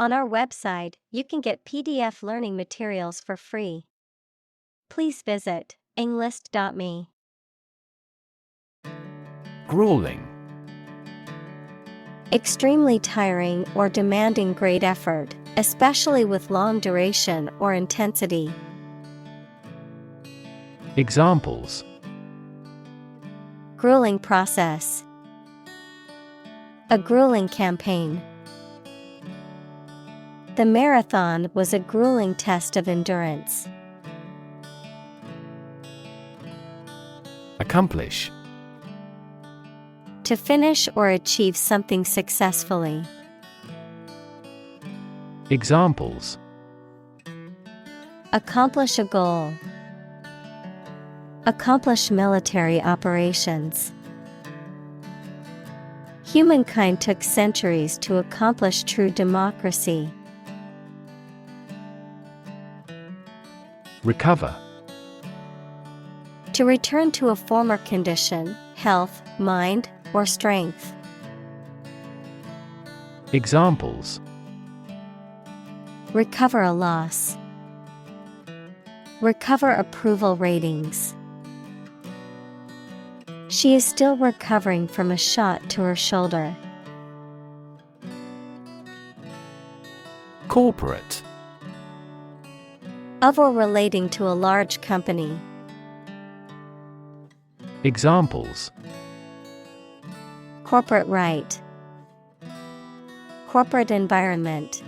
On our website, you can get PDF learning materials for free. Please visit englist.me. Grueling. Extremely tiring or demanding great effort, especially with long duration or intensity. Examples: Grueling process. A grueling campaign. The marathon was a grueling test of endurance. Accomplish. To finish or achieve something successfully. Examples: Accomplish a goal. Accomplish military operations. Humankind took centuries to accomplish true democracy. Recover. To return to a former condition, health, mind, or strength. Examples: Recover a loss. Recover approval ratings. She is still recovering from a shot to her shoulder. Corporate. Of or relating to a large company. Examples: Corporate right. Corporate environment.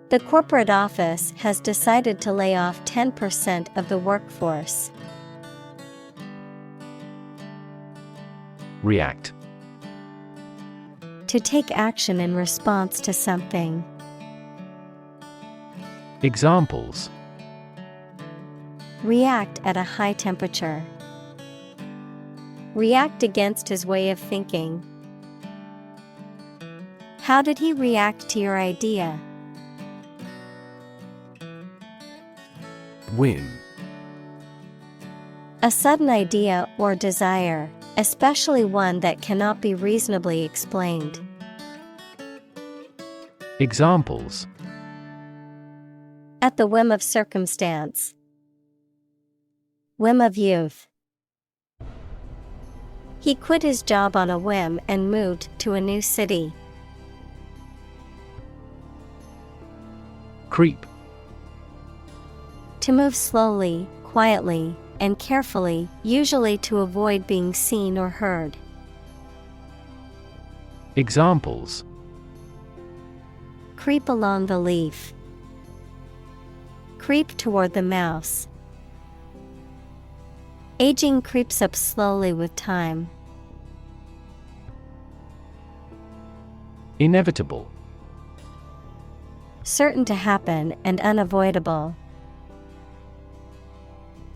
The corporate office has decided to lay off 10% of the workforce. React. To take action in response to something. Examples: React at a high temperature. React against his way of thinking. How did he react to your idea? Whim. A sudden idea or desire, especially one that cannot be reasonably explained. Examples: At the whim of circumstance. Whim of youth. He quit his job on a whim and moved to a new city. Creep. To move slowly, quietly, and carefully, usually to avoid being seen or heard. Examples: Creep along the leaf. Creep toward the mouse. Aging creeps up slowly with time. Inevitable. Certain to happen and unavoidable.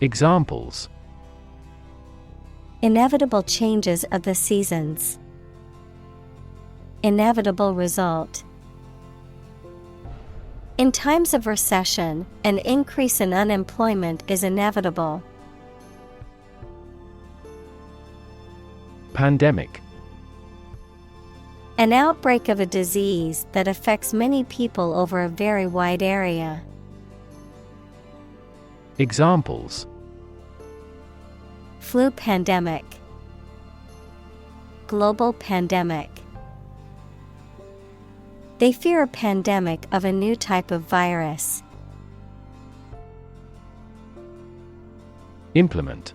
Examples: Inevitable changes of the seasons. Inevitable result. In times of recession, an increase in unemployment is inevitable. Pandemic. An outbreak of a disease that affects many people over a very wide area. Examples: Flu pandemic. Global pandemic. They fear a pandemic of a new type of virus. Implement.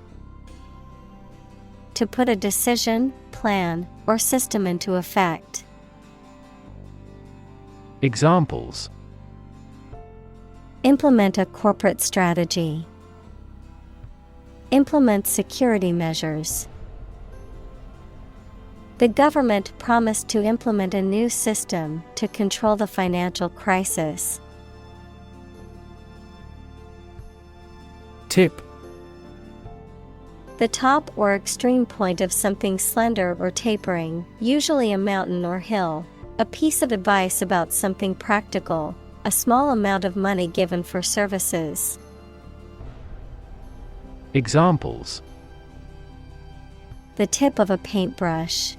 To put a decision, plan, or system into effect. Examples: Implement a corporate strategy. Implement security measures. The government promised to implement a new system to control the financial crisis. Tip. The top or extreme point of something slender or tapering, usually a mountain or hill. A piece of advice about something practical, a small amount of money given for services. Examples: The tip of a paintbrush.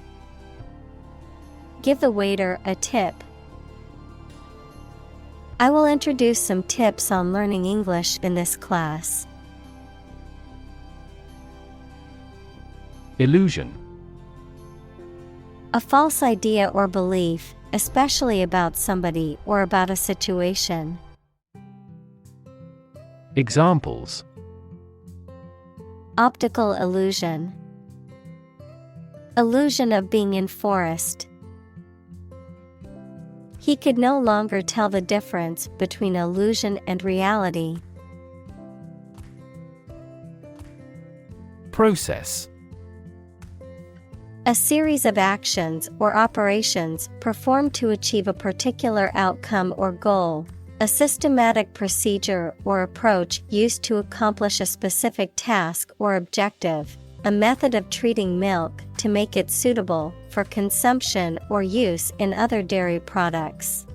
Give the waiter a tip. I will introduce some tips on learning English in this class. Illusion. A false idea or belief, especially about somebody or about a situation. Examples: Optical illusion. Illusion of being in forest. He could no longer tell the difference between illusion and reality. Process. A series of actions or operations performed to achieve a particular outcome or goal. A systematic procedure or approach used to accomplish a specific task or objective. A method of treating milk to make it suitable for consumption or use in other dairy products.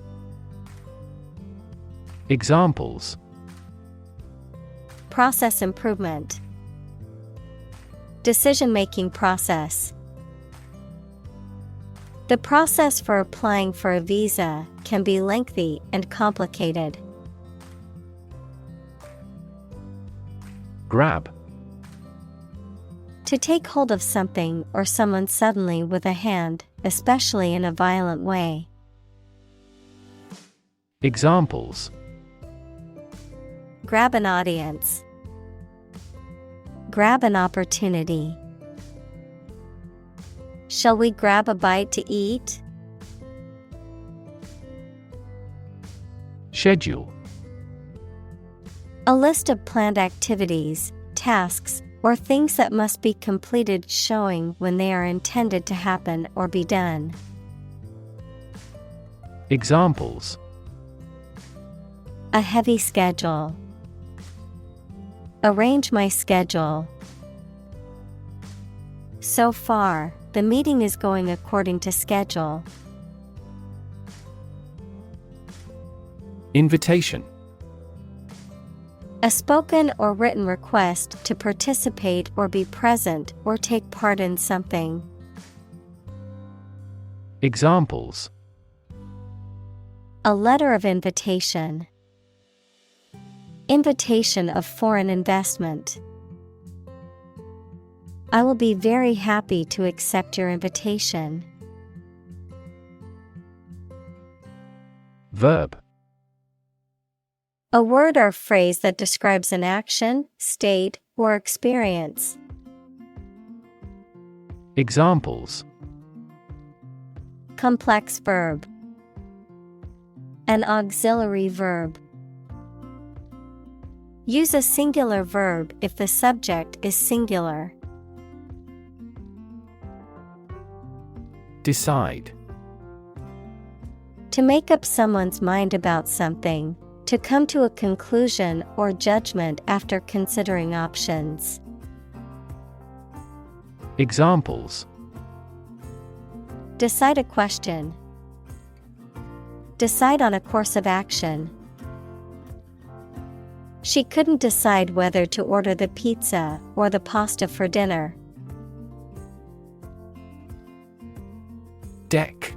Examples: Process improvement. Decision-making process. The process for applying for a visa can be lengthy and complicated. Grab. To take hold of something or someone suddenly with a hand, especially in a violent way. Examples: Grab an audience. Grab an opportunity. Shall we grab a bite to eat? Schedule. A list of planned activities, tasks, or things that must be completed showing when they are intended to happen or be done. Examples: A heavy schedule. Arrange my schedule. So far, the meeting is going according to schedule. Invitation. A spoken or written request to participate or be present or take part in something. Examples: A letter of invitation. Invitation of foreign investment. I will be very happy to accept your invitation. Verb. A word or phrase that describes an action, state, or experience. Examples: Complex verb. An auxiliary verb. Use a singular verb if the subject is singular. Decide. To make up someone's mind about something. To come to a conclusion or judgment after considering options. Examples: Decide a question. Decide on a course of action. She couldn't decide whether to order the pizza or the pasta for dinner. Deck.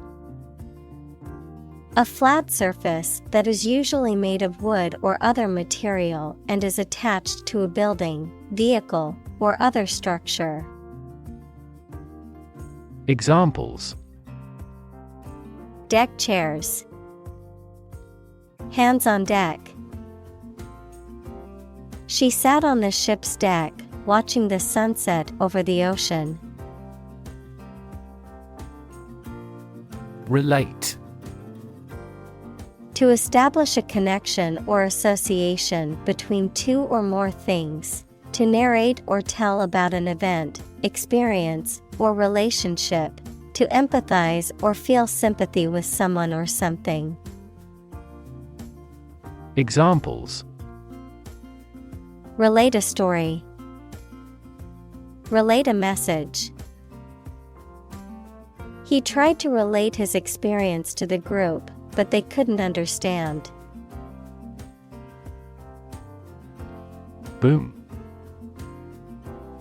A flat surface that is usually made of wood or other material and is attached to a building, vehicle, or other structure. Examples: Deck chairs. Hands on deck. She sat on the ship's deck, watching the sunset over the ocean. Relate. To establish a connection or association between two or more things. To narrate or tell about an event, experience, or relationship. To empathize or feel sympathy with someone or something. Examples: Relate a story. Relate a message. He tried to relate his experience to the group, but they couldn't understand. Boom.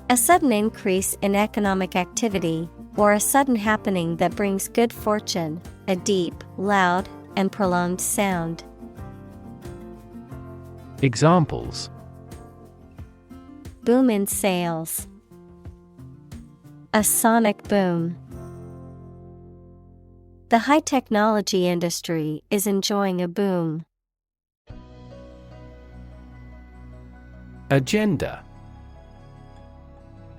A sudden increase in economic activity, or a sudden happening that brings good fortune, a deep, loud, and prolonged sound. Examples: boom in sales, a sonic boom. The high-technology industry is enjoying a boom. Agenda: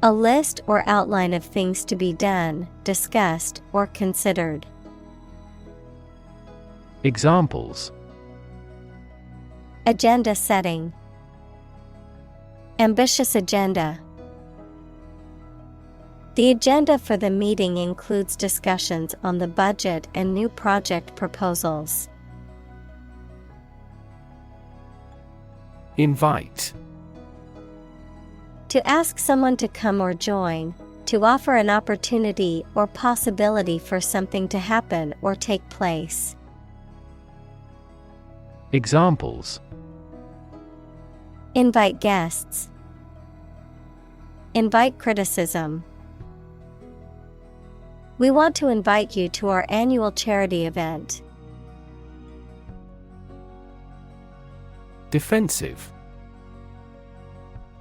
A list or outline of things to be done, discussed, or considered. Examples: agenda setting, ambitious agenda. The agenda for the meeting includes discussions on the budget and new project proposals. Invite: To ask someone to come or join, to offer an opportunity or possibility for something to happen or take place. Examples: invite guests, invite criticism. We want to invite you to our annual charity event. Defensive: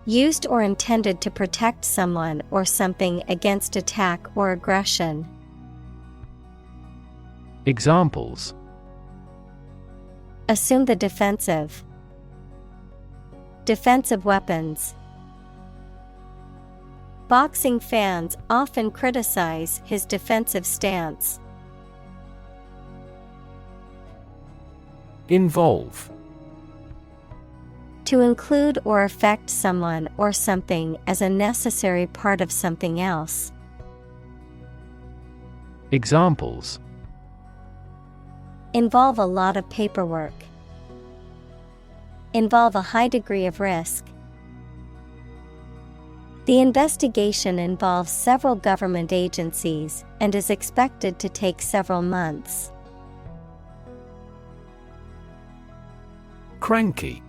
Used or intended to protect someone or something against attack or aggression. Examples: assume the defensive, defensive weapons. Boxing fans often criticize his defensive stance. Involve: To include or affect someone or something as a necessary part of something else. Examples: involve a lot of paperwork. Involve a high degree of risk. The investigation involves several government agencies and is expected to take several months. Cranky: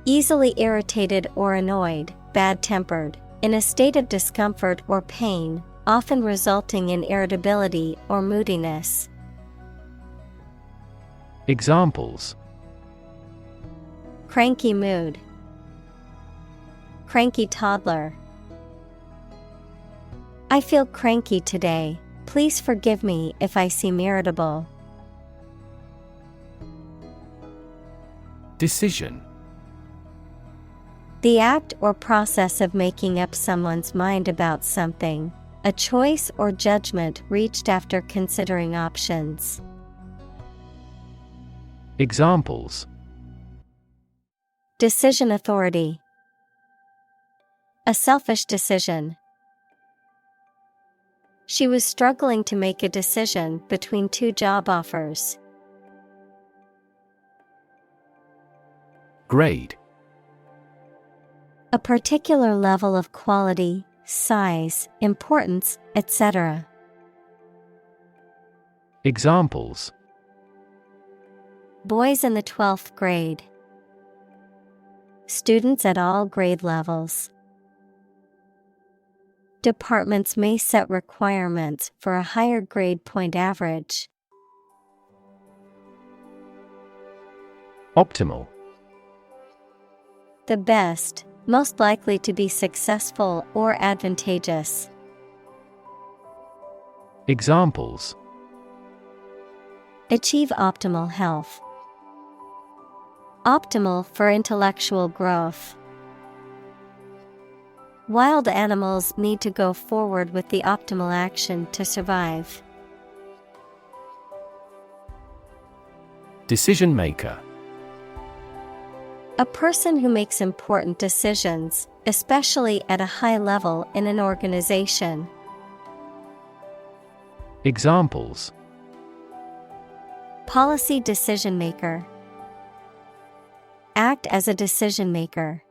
Easily irritated or annoyed, bad-tempered, in a state of discomfort or pain, often resulting in irritability or moodiness. Examples: cranky mood, cranky toddler. I feel cranky today. Please forgive me if I seem irritable. Decision: The act or process of making up someone's mind about something, a choice or judgment reached after considering options. Examples: decision authority, a selfish decision. She was struggling to make a decision between two job offers. Grade: A particular level of quality, size, importance, etc. Examples: boys in the 12th grade. Students at all grade levels. Departments may set requirements for a higher grade point average. Optimal: The best, most likely to be successful or advantageous. Examples: achieve optimal health. Optimal for intellectual growth. Wild animals need to go forward with the optimal action to survive. Decision maker: A person who makes important decisions, especially at a high level in an organization. Examples: policy decision maker. Act as a decision maker.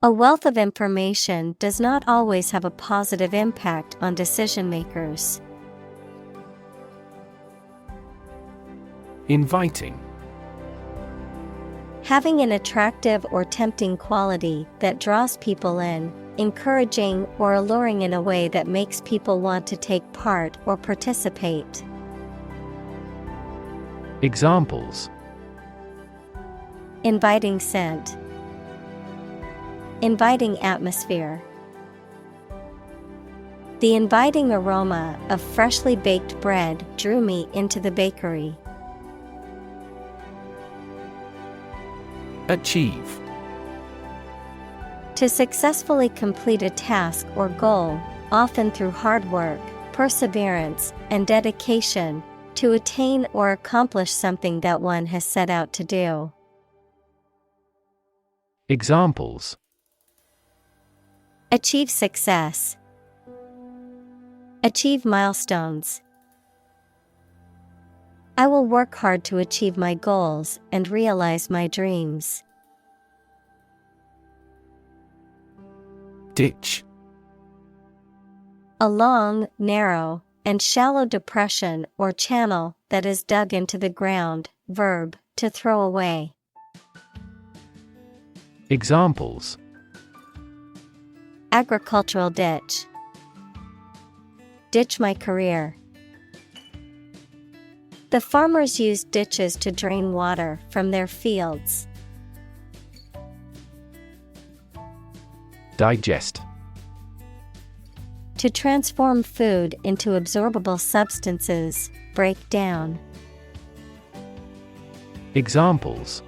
A wealth of information does not always have a positive impact on decision makers. Inviting: Having an attractive or tempting quality that draws people in, encouraging or alluring in a way that makes people want to take part or participate. Examples: Inviting scent. Inviting atmosphere. The inviting aroma of freshly baked bread drew me into the bakery. Achieve. To successfully complete a task or goal, often through hard work, perseverance, and dedication, to attain or accomplish something that one has set out to do. Examples: Achieve success. Achieve milestones. I will work hard to achieve my goals and realize my dreams. Ditch. A long, narrow, and shallow depression or channel that is dug into the ground. Verb, to throw away. Examples: Agricultural ditch. Ditch my career. The farmers used ditches to drain water from their fields. Digest. To transform food into absorbable substances, break down. Examples: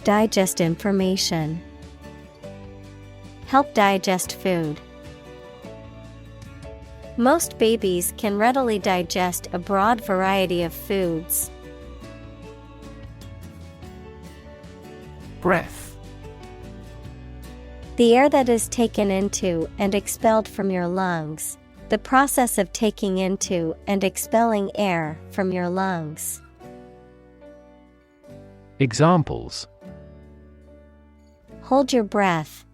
Digest information. Help digest food. Most babies can readily digest a broad variety of foods. Breath. The air that is taken into and expelled from your lungs. The process of taking into and expelling air from your lungs. Examples: Hold your breath.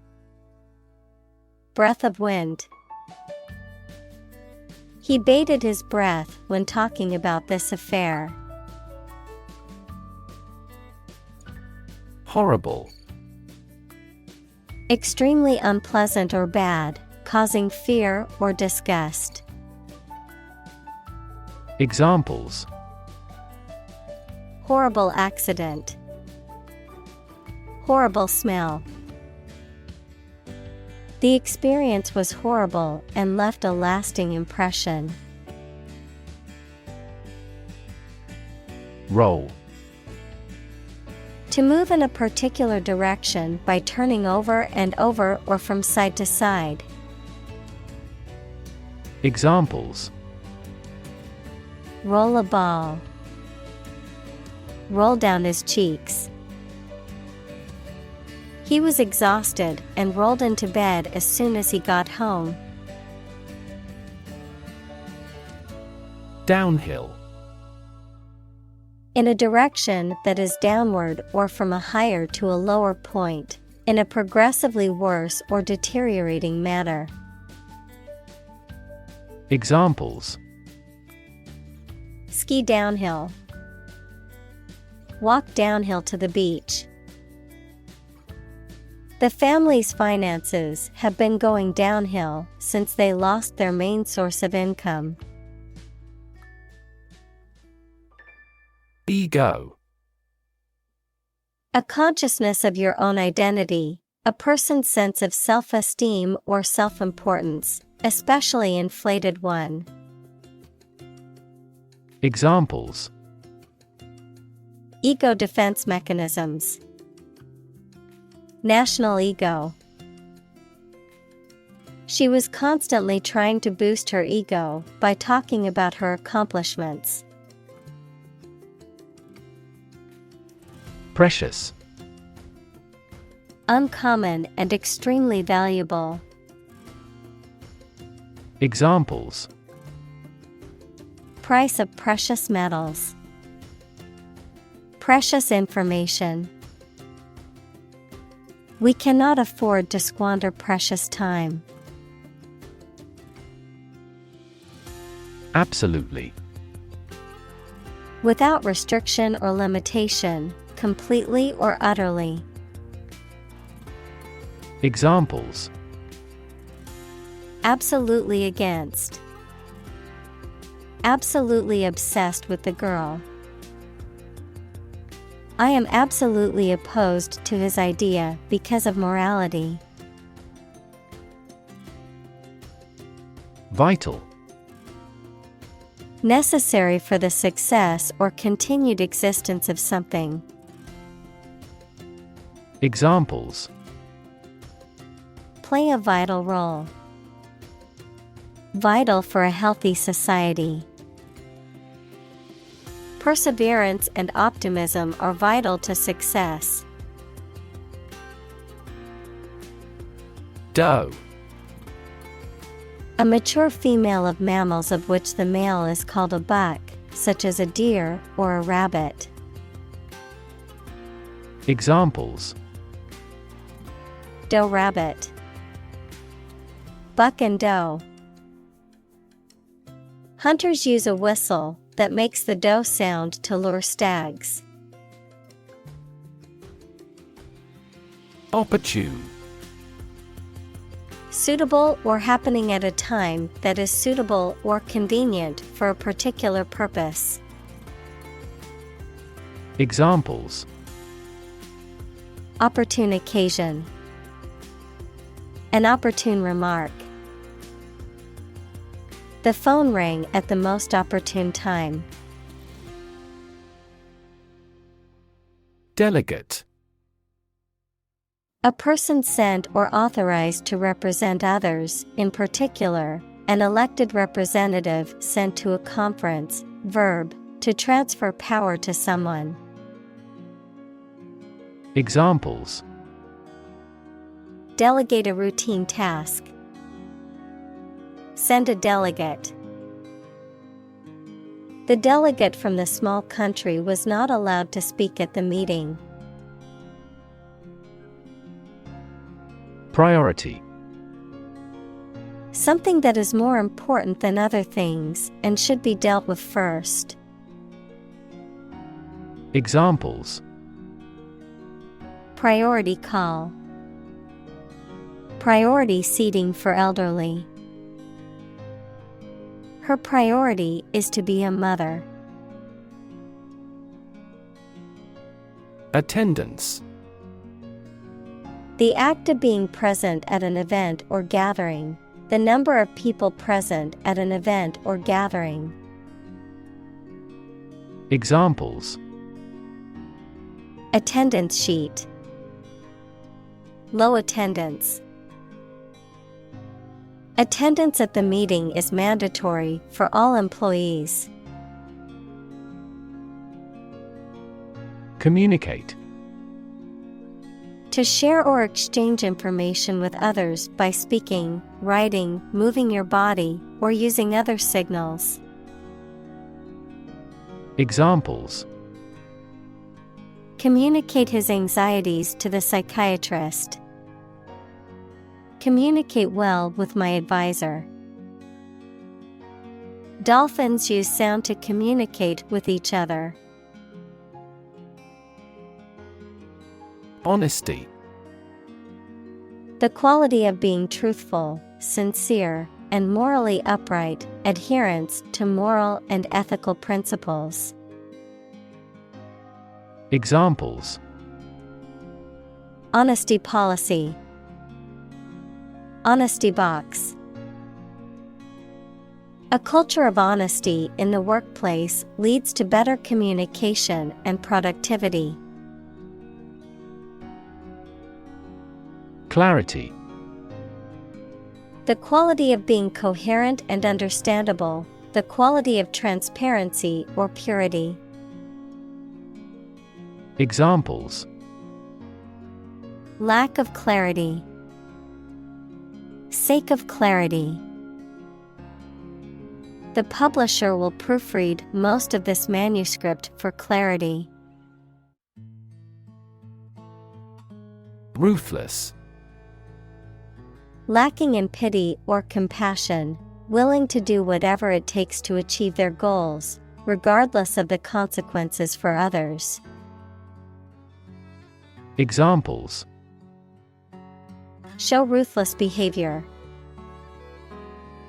Breath of wind. He bated his breath when talking about this affair. Horrible. Extremely unpleasant or bad, causing fear or disgust. Examples: Horrible accident. Horrible smell. The experience was horrible and left a lasting impression. Roll. To move in a particular direction by turning over and over or from side to side. Examples: Roll a ball. Roll down his cheeks. He was exhausted and rolled into bed as soon as he got home. Downhill. In a direction that is downward or from a higher to a lower point, in a progressively worse or deteriorating manner. Examples: Ski downhill. Walk downhill to the beach. The family's finances have been going downhill since they lost their main source of income. Ego. A consciousness of your own identity, a person's sense of self-esteem or self-importance, especially inflated one. Examples: Ego defense mechanisms. National ego. She was constantly trying to boost her ego by talking about her accomplishments. Precious. Uncommon and extremely valuable. Examples: Price of precious metals. Precious information. We cannot afford to squander precious time. Absolutely. Without restriction or limitation, completely or utterly. Examples: Absolutely against. Absolutely obsessed with the girl. I am absolutely opposed to his idea because of morality. Vital. Necessary for the success or continued existence of something. Examples: Play a vital role. Vital for a healthy society. Perseverance and optimism are vital to success. Doe. A mature female of mammals of which the male is called a buck, such as a deer or a rabbit. Examples: Doe rabbit. Buck and doe. Hunters use a whistle that makes the doe sound to lure stags. Opportune. Suitable or happening at a time that is suitable or convenient for a particular purpose. Examples: Opportune occasion. An opportune remark. The phone rang at the most opportune time. Delegate. A person sent or authorized to represent others, in particular, an elected representative sent to a conference. Verb, to transfer power to someone. Examples: Delegate a routine task. Send a delegate. The delegate from the small country was not allowed to speak at the meeting. Priority. Something that is more important than other things and should be dealt with first. Examples: Priority call. Priority seating for elderly. Her priority is to be a mother. Attendance. The act of being present at an event or gathering. The number of people present at an event or gathering. Examples: Attendance sheet. Low attendance. Attendance at the meeting is mandatory for all employees. Communicate. To share or exchange information with others by speaking, writing, moving your body, or using other signals. Examples: Communicate his anxieties to the psychiatrist. Communicate well with my advisor. Dolphins use sound to communicate with each other. Honesty. The quality of being truthful, sincere, and morally upright, adherence to moral and ethical principles. Examples: Honesty policy. Honesty box. A culture of honesty in the workplace leads to better communication and productivity. Clarity. The quality of being coherent and understandable, the quality of transparency or purity. Examples: Lack of clarity. Sake of clarity. The publisher will proofread most of this manuscript for clarity. Ruthless. Lacking in pity or compassion, willing to do whatever it takes to achieve their goals, regardless of the consequences for others. Examples: Show ruthless behavior.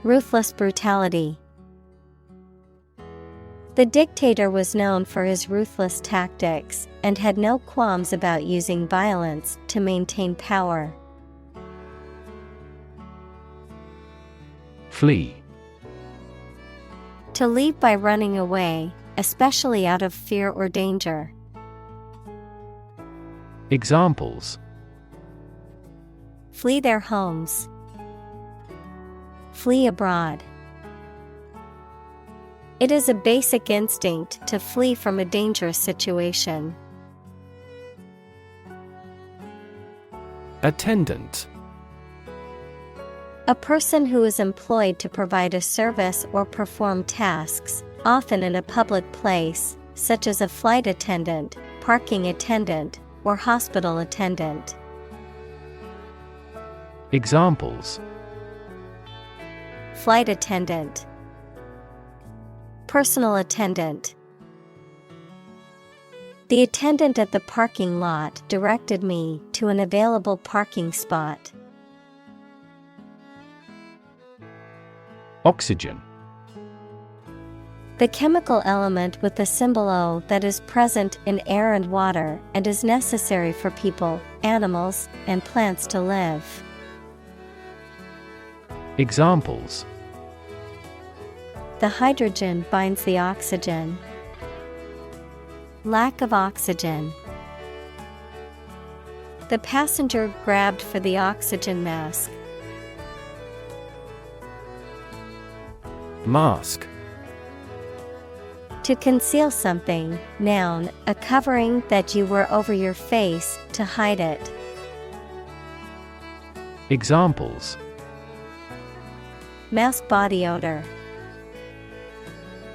Ruthless brutality. The dictator was known for his ruthless tactics and had no qualms about using violence to maintain power. Flee. To leave by running away, especially out of fear or danger. Examples: Flee their homes. Flee abroad. It is a basic instinct to flee from a dangerous situation. Attendant. A person who is employed to provide a service or perform tasks, often in a public place, such as a flight attendant, parking attendant, or hospital attendant. Examples: Flight attendant. Personal attendant. The attendant at the parking lot directed me to an available parking spot. Oxygen. The chemical element with the symbol O that is present in air and water and is necessary for people, animals, and plants to live. Examples: The hydrogen binds the oxygen. Lack of oxygen. The passenger grabbed for the oxygen mask. Mask. To conceal something, noun, a covering that you wear over your face to hide it. Examples: Mask body odor.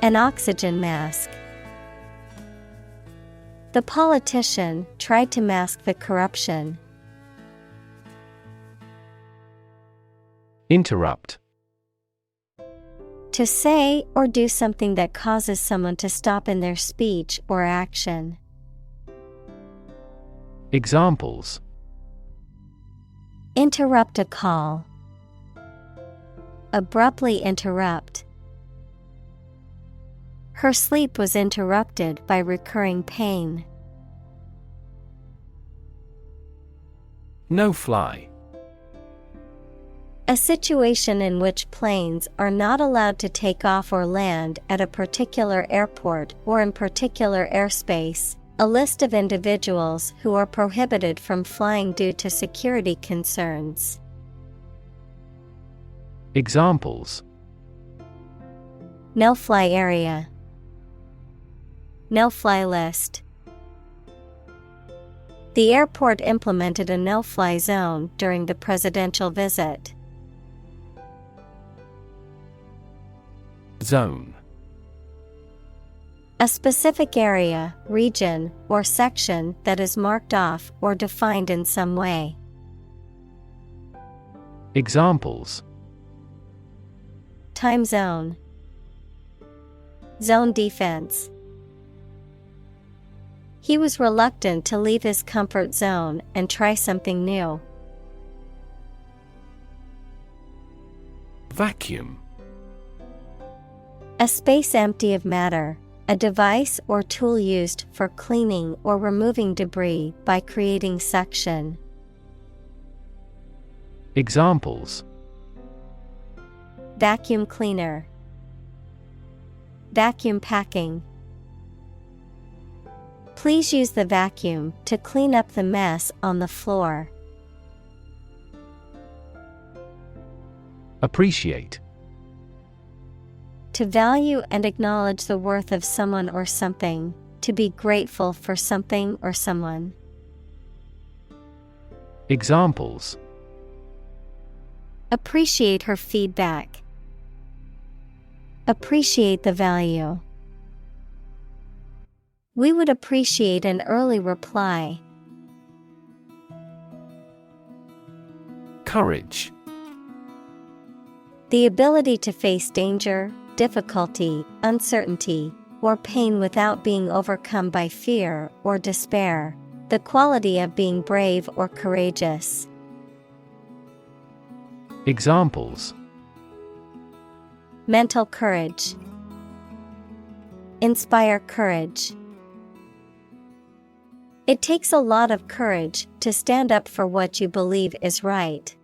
An oxygen mask. The politician tried to mask the corruption. Interrupt. To say or do something that causes someone to stop in their speech or action. Examples: Interrupt a call. Abruptly interrupt. Her sleep was interrupted by recurring pain. No-fly. A situation in which planes are not allowed to take off or land at a particular airport or in particular airspace. A list of individuals who are prohibited from flying due to security concerns. Examples: No-fly area. No-fly list. The airport implemented a no-fly zone during the presidential visit. Zone. A specific area, region, or section that is marked off or defined in some way. Examples: Time zone. Zone defense. He was reluctant to leave his comfort zone and try something new. Vacuum. A space empty of matter, a device or tool used for cleaning or removing debris by creating suction. Examples: Vacuum cleaner. Vacuum packing. Please use the vacuum to clean up the mess on the floor. Appreciate. To value and acknowledge the worth of someone or something, to be grateful for something or someone. Examples: Appreciate her feedback. Appreciate the value. We would appreciate an early reply. Courage. The ability to face danger, difficulty, uncertainty, or pain without being overcome by fear or despair. The quality of being brave or courageous. Examples: Mental courage. Inspire courage. It takes a lot of courage to stand up for what you believe is right.